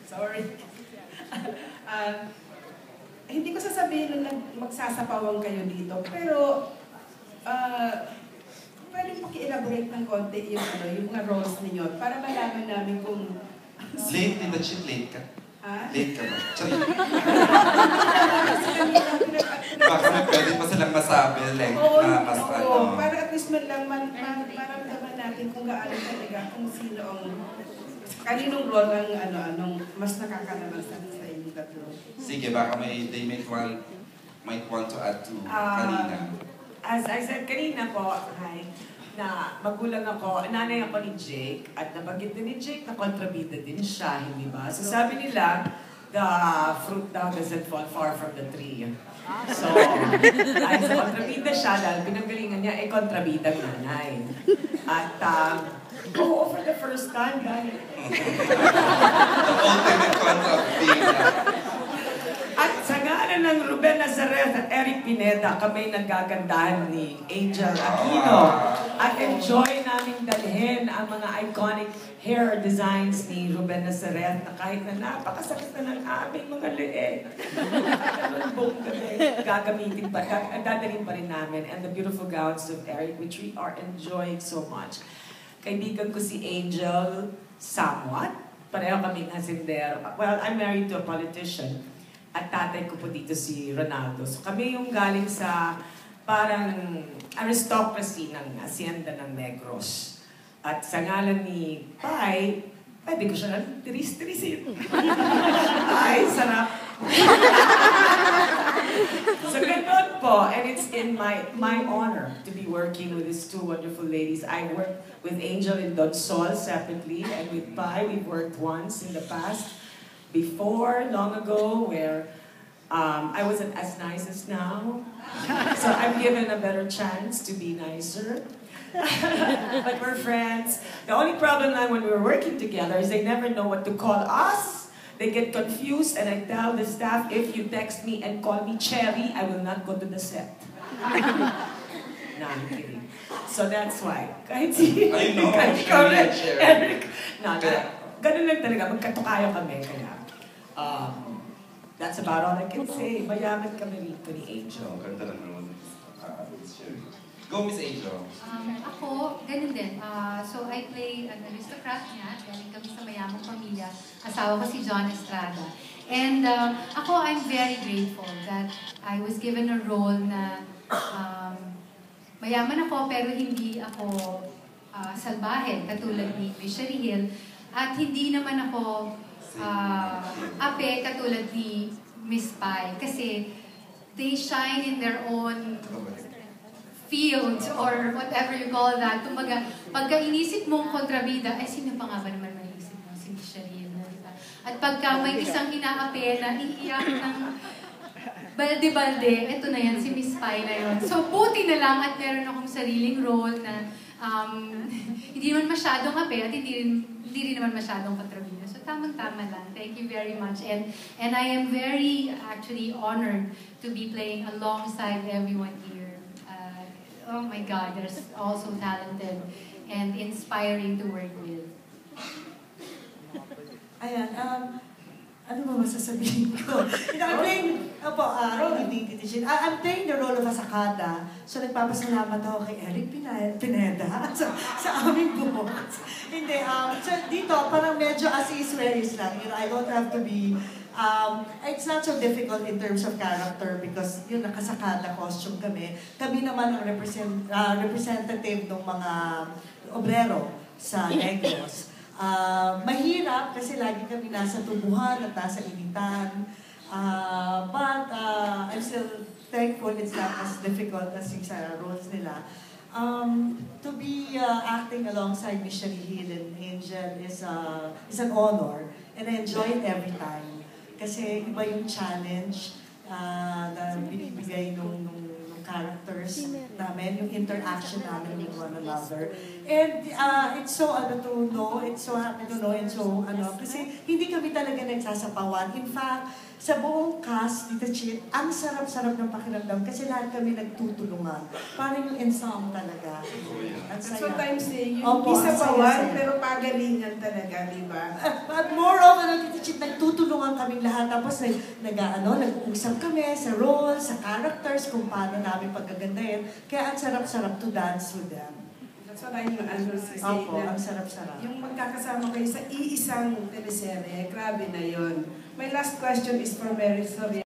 Sorry. Hindi ko sasabihin na magsasapawang kayo dito, pero pwedeng paki-elaborate ng konti yung, yung mga roles ninyo para malaman namin kung... Late, Tita Chit, late ka? Late ka ba? Baka may pwede pa silang masabi, like, na mas ano. Para at least maramdaman natin kung gaano talaga, kung sino ang... Kaninong role ang anong mas nakakaraman sa inyong tatlo. Sige, baka they might want to add to kanina. As I said kanina po, na magulang ako, nanay ako ni Jake, at nabanggit din ni Jake na kontrabida din siya, hindi ba? So sabi nila, the fruit daw doesn't fall far from the tree. So, dahil sa kontrabida siya, dahil pinanggalingan niya, kontrabida ng nanay. At, for the first time, guys. The ultimate kontrabida. At sa ngalan ng Ruben Nazareth at Eric Pineda, kami nagagandahan ni Angel Aquino. At enjoy namin dalhin ang mga iconic hair designs ni Ruben Nazareth na kahit na napakasakit na ng aming mga leeg. Gagamitin pa, dadalhin pa rin namin. And the beautiful gowns of Eric, which we are enjoying so much. Kaibigan ko si Angel somewhat. Pareho kaming hasindero. Well, I'm married to a politician. At tatay ko po dito si Ronaldo. So kami yung galing sa parang aristocracy ng hacienda ng Negros. At sa ngalan ni Pai, pwede ko siya tiris-tirisin. Ay, sarap. So ganun po. And it's in my honor to be working with these two wonderful ladies. I worked with Angel in Don Sol separately, and with Pai, we've worked once in the past. Before, long ago, where I wasn't as nice as now. So I'm given a better chance to be nicer. But we're friends. The only problem now when we were working together is they never know what to call us. They get confused, and I tell the staff, if you text me and call me Cherry, I will not go to the set. No, I'm kidding. So that's why. Kahit si... I know, Eric. No, ganun lang talaga. Magkatukayo kami. Kaya, that's about all I can say. Mayaman kami rito ni Angel. Ganda lang naman. Go, Miss Angel. Ako, ganun din. So I play an aristocrat niya. Galing kami sa mayamang pamilya. Asawa ko si John Estrada. And ako, I'm very grateful that I was given a role na mayaman ako pero hindi ako salbahe katulad ni Sherry Hill. At hindi naman ako ape katulad ni Miss Pai kasi they shine in their own field or whatever you call that. Kumbaga, pagka inisip mong kontrabida, sino pa nga ba naman maisip mo? Si Sherry Hill, diba? At pagka may isang inaape na iiyak ng balde-balde, ito na yan, si Miss Pai na yun. So, buti na lang at meron akong sariling role na hindi naman masyadong ape at hindi rin naman masyadong kontrabida. So, tamang-tama lang. Thank you very much. And I am very, actually, honored to be playing alongside everyone here. Oh my God, they're all so talented and inspiring to work with. Ayan, ano ba masasabihin ko? I'm playing the role of Asakada. So nagpapasalamat ako kay Eric Pineda sa aming buhok. Hindi, so dito parang medyo as is where is lang. You know, I don't have to be, it's not so difficult in terms of character because yung nakasakada costume kami. Kami naman ang representative ng mga obrero sa Negros. Mahirap kasi lagi kami nasa tubuhan at nasa initan. But I'm still thankful it's not as difficult as yung sa roles nila. To be acting alongside Sherry Hill and Angel is an honor and I enjoy it every time. Kasi iba yung challenge na binibigay nung characters namin, yung interaction namin with one another. And it's so it's so happy to know, and so kasi hindi kami talaga nagsasapawan. In fact, sa buong cast, Tita Chit, ang sarap-sarap ng pakiramdam kasi lahat kami nagtutulungan. Parang yung ensemble talaga. At saya. Sometimes yung isa pawan, pero pagalingan talaga, di ba? But more of, Tita Chit, nagkukwentuhan kaming lahat. Tapos nag-uusap kami sa roles, sa characters, kung paano namin paggagandahin. Kaya ang sarap-sarap to dance with them. That's what I say Opo, na ang sarap-sarap. yung magkakasama kayo sa iisang teleserye, grabe na yon. My last question is for Mary Soriano.